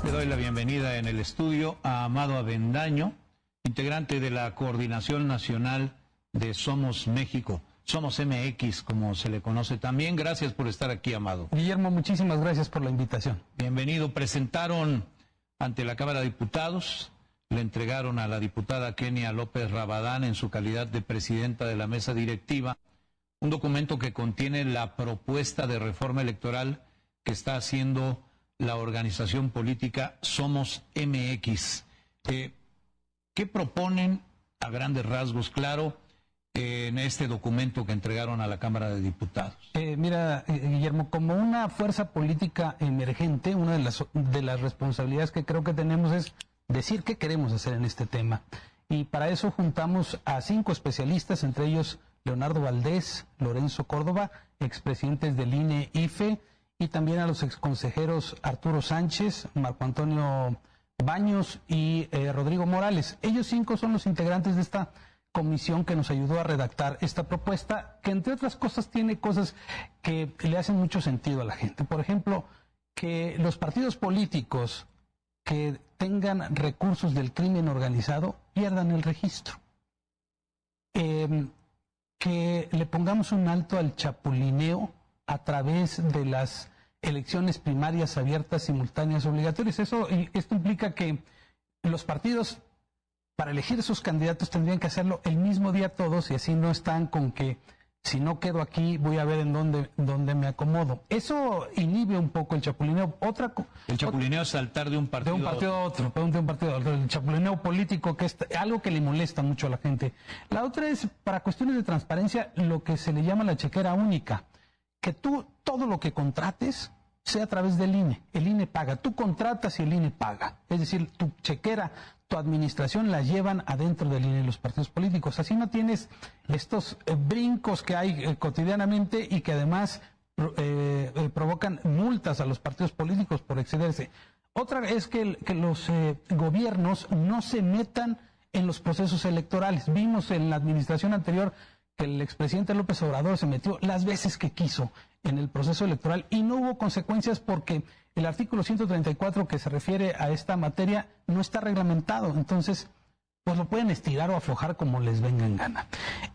Le doy la bienvenida en el estudio a Amado Avendaño, integrante de la Coordinación Nacional de Somos México, Somos MX, como se le conoce también. Gracias por estar aquí, Amado. Guillermo, muchísimas gracias por la invitación. Bienvenido. Presentaron ante la Cámara de Diputados, le entregaron a la diputada Kenia López Rabadán, en su calidad de presidenta de la mesa directiva, un documento que contiene la propuesta de reforma electoral que está haciendo la organización política Somos MX. ¿Qué proponen a grandes rasgos, claro, en este documento que entregaron a la Cámara de Diputados? Mira, Guillermo, como una fuerza política emergente, una de las responsabilidades que creo que tenemos es decir qué queremos hacer en este tema. Y para eso juntamos a 5 especialistas, entre ellos Leonardo Valdés, Lorenzo Córdoba, expresidentes del INE, IFE, y también a los exconsejeros Arturo Sánchez, Marco Antonio Baños y Rodrigo Morales. Ellos 5 son los integrantes de esta comisión que nos ayudó a redactar esta propuesta, que entre otras cosas tiene cosas que le hacen mucho sentido a la gente. Por ejemplo, que los partidos políticos que tengan recursos del crimen organizado pierdan el registro. Que le pongamos un alto al chapulineo a través de las elecciones primarias abiertas, simultáneas, obligatorias. Esto implica que los partidos, para elegir sus candidatos, tendrían que hacerlo el mismo día todos, y así no están con que si no quedo aquí voy a ver en dónde me acomodo. Eso inhibe un poco el chapulineo. El chapulineo es saltar de un partido a otro. El chapulineo político, que es algo que le molesta mucho a la gente. La otra es, para cuestiones de transparencia, lo que se le llama la chequera única. Que tú, todo lo que contrates, sea a través del INE. El INE paga. Tú contratas y el INE paga. Es decir, tu chequera, tu administración la llevan adentro del INE los partidos políticos. Así no tienes estos brincos que hay cotidianamente y que además provocan multas a los partidos políticos por excederse. Otra es que los gobiernos no se metan en los procesos electorales. Vimos en la administración anterior que el expresidente López Obrador se metió las veces que quiso en el proceso electoral y no hubo consecuencias porque el artículo 134 que se refiere a esta materia no está reglamentado. Entonces, pues lo pueden estirar o aflojar como les venga en gana.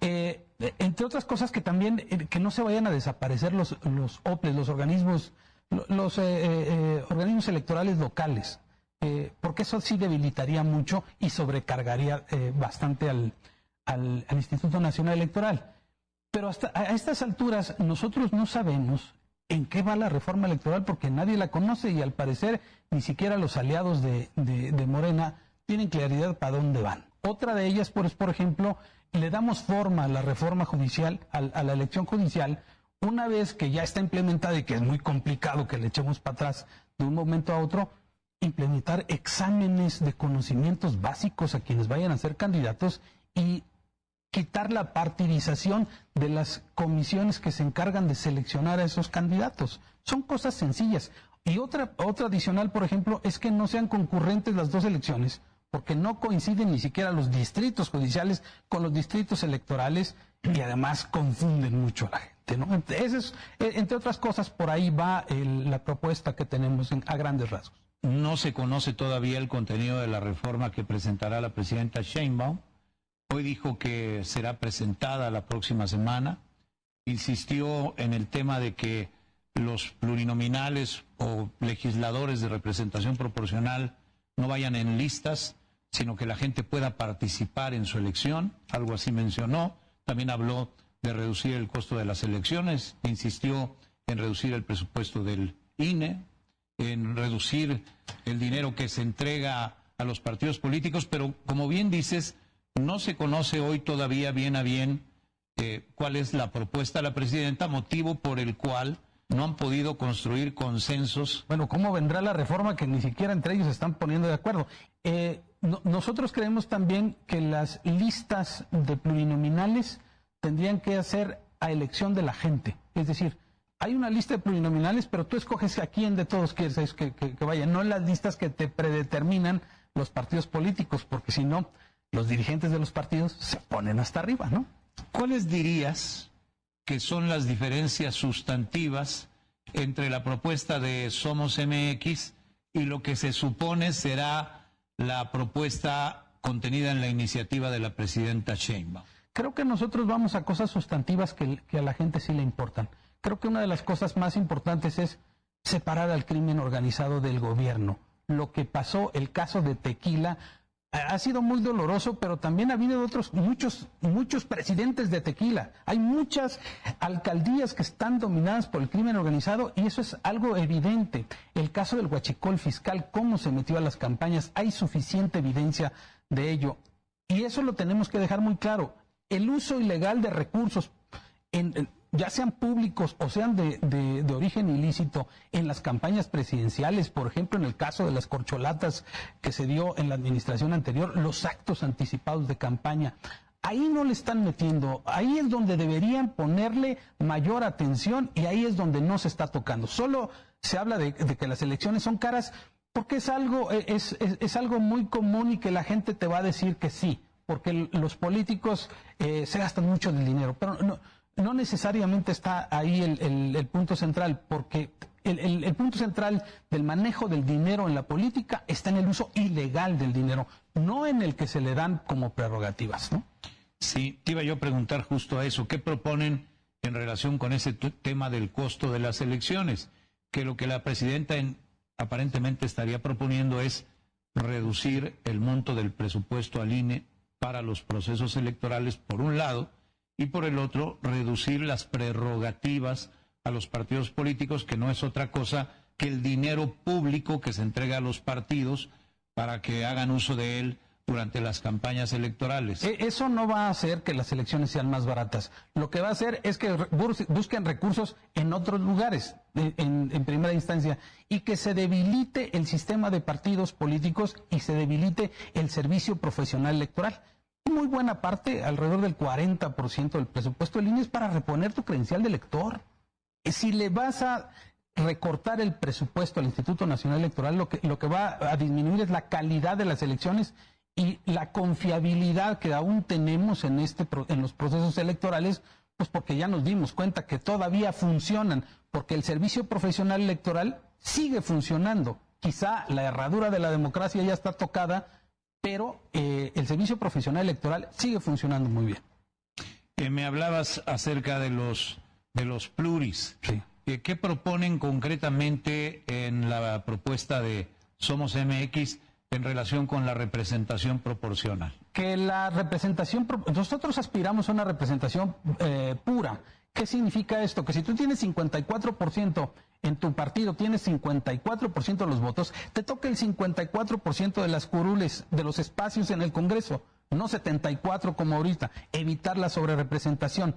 Entre otras cosas, que también que no se vayan a desaparecer los OPLES, los organismos electorales locales, porque eso sí debilitaría mucho y sobrecargaría bastante al Instituto Nacional Electoral. Pero hasta a estas alturas nosotros no sabemos en qué va la reforma electoral porque nadie la conoce y al parecer ni siquiera los aliados de Morena tienen claridad para dónde van. Otra de ellas, por ejemplo, le damos forma a la reforma judicial, a la elección judicial, una vez que ya está implementada y que es muy complicado que le echemos para atrás de un momento a otro, implementar exámenes de conocimientos básicos a quienes vayan a ser candidatos y quitar la partidización de las comisiones que se encargan de seleccionar a esos candidatos. Son cosas sencillas. Y otra adicional, por ejemplo, es que no sean concurrentes las dos elecciones, porque no coinciden ni siquiera los distritos judiciales con los distritos electorales y además confunden mucho a la gente, ¿no? Eso es, entre otras cosas, por ahí va la propuesta que tenemos a grandes rasgos. No se conoce todavía el contenido de la reforma que presentará la presidenta Sheinbaum. Hoy dijo que será presentada la próxima semana. Insistió en el tema de que los plurinominales o legisladores de representación proporcional no vayan en listas, sino que la gente pueda participar en su elección. Algo así mencionó. También habló de reducir el costo de las elecciones. Insistió en reducir el presupuesto del INE, en reducir el dinero que se entrega a los partidos políticos, pero como bien dices, no se conoce hoy todavía bien a bien cuál es la propuesta de la presidenta, motivo por el cual no han podido construir consensos. Bueno, ¿cómo vendrá la reforma que ni siquiera entre ellos se están poniendo de acuerdo? Nosotros creemos también que las listas de plurinominales tendrían que hacer a elección de la gente. Es decir, hay una lista de plurinominales, pero tú escoges a quién de todos quieres que vaya, no las listas que te predeterminan los partidos políticos, porque si no, los dirigentes de los partidos se ponen hasta arriba, ¿no? ¿Cuáles dirías que son las diferencias sustantivas entre la propuesta de Somos MX y lo que se supone será la propuesta contenida en la iniciativa de la presidenta Sheinbaum. Creo que nosotros vamos a cosas sustantivas que a la gente sí le importan. Creo que una de las cosas más importantes es separar al crimen organizado del gobierno. Lo que pasó, el caso de Tequila, ha sido muy doloroso, pero también ha habido otros muchos presidentes de Tequila. Hay muchas alcaldías que están dominadas por el crimen organizado y eso es algo evidente. El caso del huachicol fiscal, cómo se metió a las campañas, hay suficiente evidencia de ello. Y eso lo tenemos que dejar muy claro. El uso ilegal de recursos, ya sean públicos o sean de origen ilícito, en las campañas presidenciales, por ejemplo, en el caso de las corcholatas que se dio en la administración anterior, los actos anticipados de campaña, ahí no le están metiendo, ahí es donde deberían ponerle mayor atención y ahí es donde no se está tocando. Solo se habla de que las elecciones son caras porque es algo muy común y que la gente te va a decir que sí, porque los políticos se gastan mucho del dinero, pero no necesariamente está ahí el punto central, porque el punto central del manejo del dinero en la política está en el uso ilegal del dinero, no en el que se le dan como prerrogativas, ¿no? Sí, te iba yo a preguntar justo a eso. ¿Qué proponen en relación con ese tema del costo de las elecciones? Que lo que la presidenta aparentemente estaría proponiendo es reducir el monto del presupuesto al INE para los procesos electorales, por un lado, y por el otro, reducir las prerrogativas a los partidos políticos, que no es otra cosa que el dinero público que se entrega a los partidos para que hagan uso de él durante las campañas electorales. Eso no va a hacer que las elecciones sean más baratas. Lo que va a hacer es que busquen recursos en otros lugares, en primera instancia, y que se debilite el sistema de partidos políticos y se debilite el servicio profesional electoral. Muy buena parte, alrededor del 40% del presupuesto del INE es para reponer tu credencial de elector. Si le vas a recortar el presupuesto al Instituto Nacional Electoral, lo que va a disminuir es la calidad de las elecciones y la confiabilidad que aún tenemos en los procesos electorales, pues porque ya nos dimos cuenta que todavía funcionan, porque el servicio profesional electoral sigue funcionando. Quizá la herradura de la democracia ya está tocada, pero el servicio profesional electoral sigue funcionando muy bien. Me hablabas acerca de los pluris. Sí. ¿Qué proponen concretamente en la propuesta de Somos MX en relación con la representación proporcional? Que la representación, nosotros aspiramos a una representación pura. ¿Qué significa esto? Que si tú tienes 54% en tu partido, tienes 54% de los votos, te toca el 54% de las curules, de los espacios en el Congreso, no 74 como ahorita, evitar la sobrerepresentación.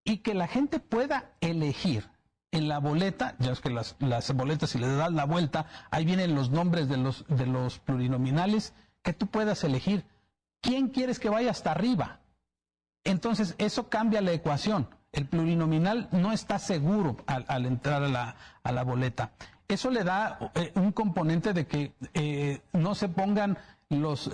Y que la gente pueda elegir en la boleta, ya es que las boletas, si le das la vuelta, ahí vienen los nombres de los plurinominales, que tú puedas elegir quién quieres que vaya hasta arriba. Entonces, eso cambia la ecuación. El plurinominal no está seguro al entrar a la boleta. Eso le da un componente de que no se pongan los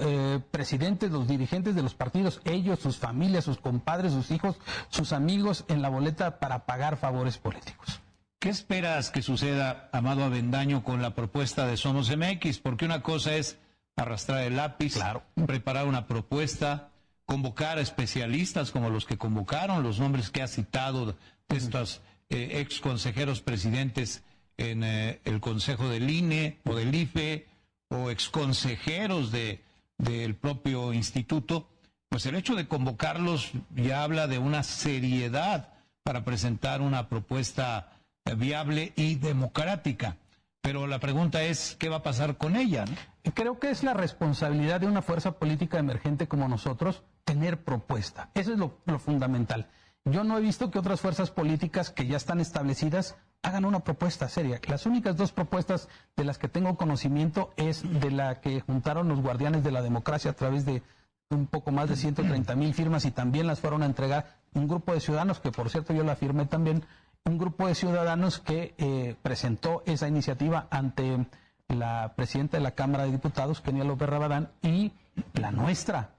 presidentes, los dirigentes de los partidos, ellos, sus familias, sus compadres, sus hijos, sus amigos en la boleta para pagar favores políticos. ¿Qué esperas que suceda, Amado Avendaño, con la propuesta de Somos MX? Porque una cosa es arrastrar el lápiz, claro, preparar una propuesta, convocar a especialistas como los que convocaron, los nombres que ha citado de estos ex consejeros presidentes en el Consejo del INE o del IFE, o ex consejeros del propio instituto. Pues el hecho de convocarlos ya habla de una seriedad para presentar una propuesta viable y democrática. Pero la pregunta es, ¿qué va a pasar con ella, ¿no? Creo que es la responsabilidad de una fuerza política emergente como nosotros tener propuesta. Eso es lo fundamental. Yo no he visto que otras fuerzas políticas que ya están establecidas hagan una propuesta seria. Las únicas dos propuestas de las que tengo conocimiento es de la que juntaron los guardianes de la democracia a través de un poco más de 130,000 firmas y también las fueron a entregar un grupo de ciudadanos, que por cierto yo la firmé también, un grupo de ciudadanos que presentó esa iniciativa ante la presidenta de la Cámara de Diputados, Kenia López Rabadán, y la nuestra.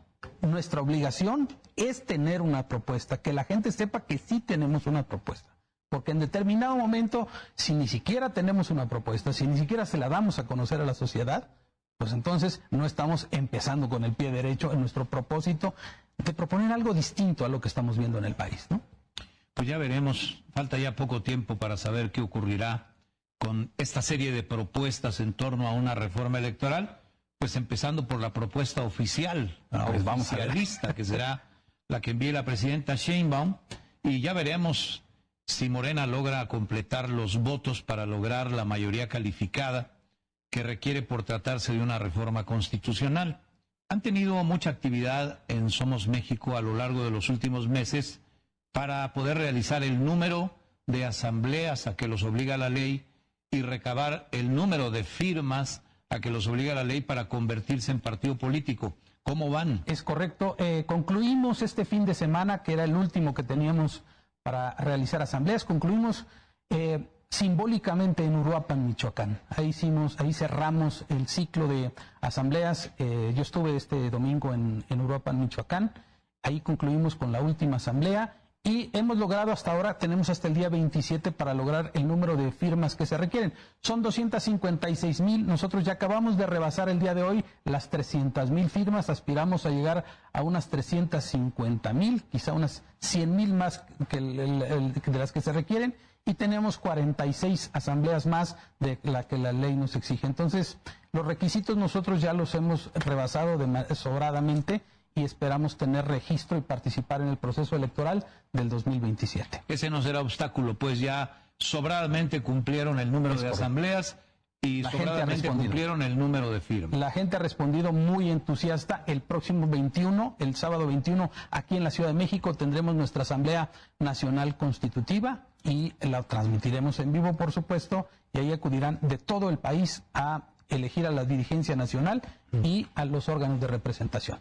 Nuestra obligación es tener una propuesta, que la gente sepa que sí tenemos una propuesta. Porque en determinado momento, si ni siquiera tenemos una propuesta, si ni siquiera se la damos a conocer a la sociedad, pues entonces no estamos empezando con el pie derecho en nuestro propósito de proponer algo distinto a lo que estamos viendo en el país, ¿no? Pues ya veremos, falta ya poco tiempo para saber qué ocurrirá con esta serie de propuestas en torno a una reforma electoral, pues empezando por la propuesta oficial, pues vamos a ver. oficialista, que será la que envíe la presidenta Sheinbaum, y ya veremos si Morena logra completar los votos para lograr la mayoría calificada que requiere por tratarse de una reforma constitucional. Han tenido mucha actividad en Somos México a lo largo de los últimos meses para poder realizar el número de asambleas a que los obliga la ley y recabar el número de firmas a que los obliga la ley para convertirse en partido político. ¿Cómo van? Es correcto. Concluimos este fin de semana, que era el último que teníamos para realizar asambleas. Concluimos simbólicamente en Uruapan, Michoacán. Ahí cerramos el ciclo de asambleas. Yo estuve este domingo en Uruapan, Michoacán. Ahí concluimos con la última asamblea. Y hemos logrado hasta ahora, tenemos hasta el día 27 para lograr el número de firmas que se requieren. Son 256,000, nosotros ya acabamos de rebasar el día de hoy las 300,000 firmas, aspiramos a llegar a unas 350,000, quizá unas 100,000 más que de las que se requieren, y tenemos 46 asambleas más de la que la ley nos exige. Entonces, los requisitos nosotros ya los hemos rebasado sobradamente, y esperamos tener registro y participar en el proceso electoral del 2027. Ese no será obstáculo, pues ya sobradamente cumplieron el número de asambleas y sobradamente cumplieron el número de firmas. La gente ha respondido muy entusiasta. El próximo 21, el sábado 21, aquí en la Ciudad de México tendremos nuestra Asamblea Nacional Constitutiva y la transmitiremos en vivo, por supuesto, y ahí acudirán de todo el país a elegir a la dirigencia nacional y a los órganos de representación.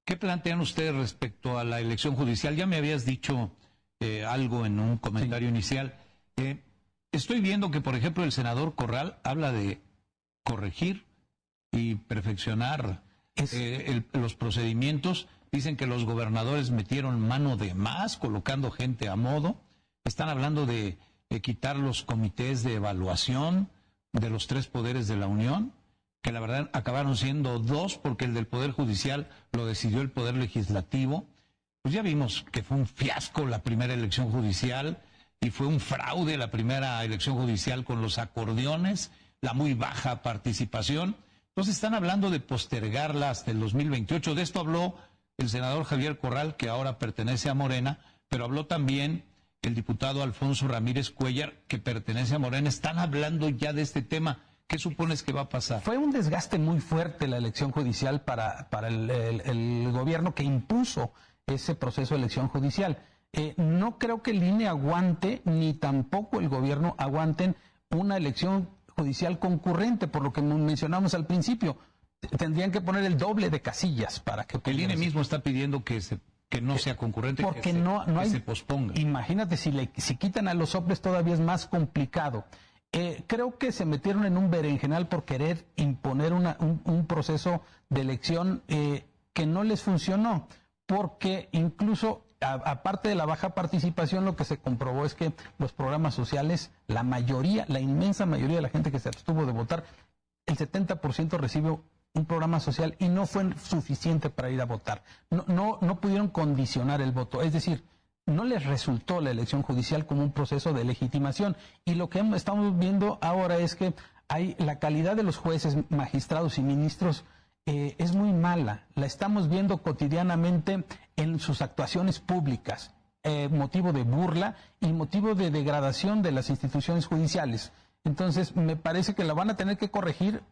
¿Qué plantean ustedes respecto a la elección judicial? Ya me habías dicho algo en un comentario inicial. Estoy viendo que, por ejemplo, el senador Corral habla de corregir y perfeccionar los procedimientos. Dicen que los gobernadores metieron mano de más, colocando gente a modo. Están hablando de quitar los comités de evaluación de los 3 poderes de la Unión, que la verdad acabaron siendo 2 porque el del Poder Judicial lo decidió el Poder Legislativo. Pues ya vimos que fue un fiasco la primera elección judicial y fue un fraude la primera elección judicial con los acordeones, la muy baja participación. Entonces están hablando de postergarla hasta el 2028. De esto habló el senador Javier Corral, que ahora pertenece a Morena, pero habló también el diputado Alfonso Ramírez Cuellar, que pertenece a Morena. Están hablando ya de este tema. ¿Qué supones que va a pasar? Fue un desgaste muy fuerte la elección judicial para el gobierno que impuso ese proceso de elección judicial. No creo que el INE aguante, ni tampoco el gobierno aguanten una elección judicial concurrente, por lo que mencionamos al principio. Tendrían que poner el doble de casillas para que... El INE mismo está pidiendo que no sea concurrente, porque que se posponga. Imagínate, si quitan a los soples todavía es más complicado. Creo que se metieron en un berenjenal por querer imponer un proceso de elección que no les funcionó, porque incluso aparte de la baja participación, lo que se comprobó es que los programas sociales, la inmensa mayoría de la gente que se abstuvo de votar, el 70% recibió un programa social y no fue suficiente para ir a votar. No pudieron condicionar el voto, es decir, no les resultó la elección judicial como un proceso de legitimación. Y lo que estamos viendo ahora es que la calidad de los jueces, magistrados y ministros es muy mala. La estamos viendo cotidianamente en sus actuaciones públicas, motivo de burla y motivo de degradación de las instituciones judiciales. Entonces, me parece que la van a tener que corregir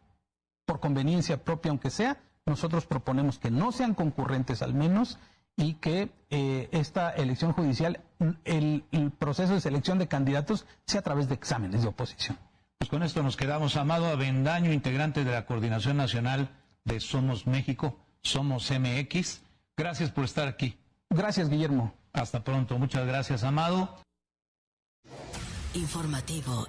por conveniencia propia, aunque sea. Nosotros proponemos que no sean concurrentes al menos, y que esta elección judicial, el proceso de selección de candidatos sea a través de exámenes de oposición. Pues con esto nos quedamos. Amado Avendaño, integrante de la Coordinación Nacional de Somos México, Somos MX, gracias por estar aquí. Gracias, Guillermo. Hasta pronto. Muchas gracias, Amado. Informativo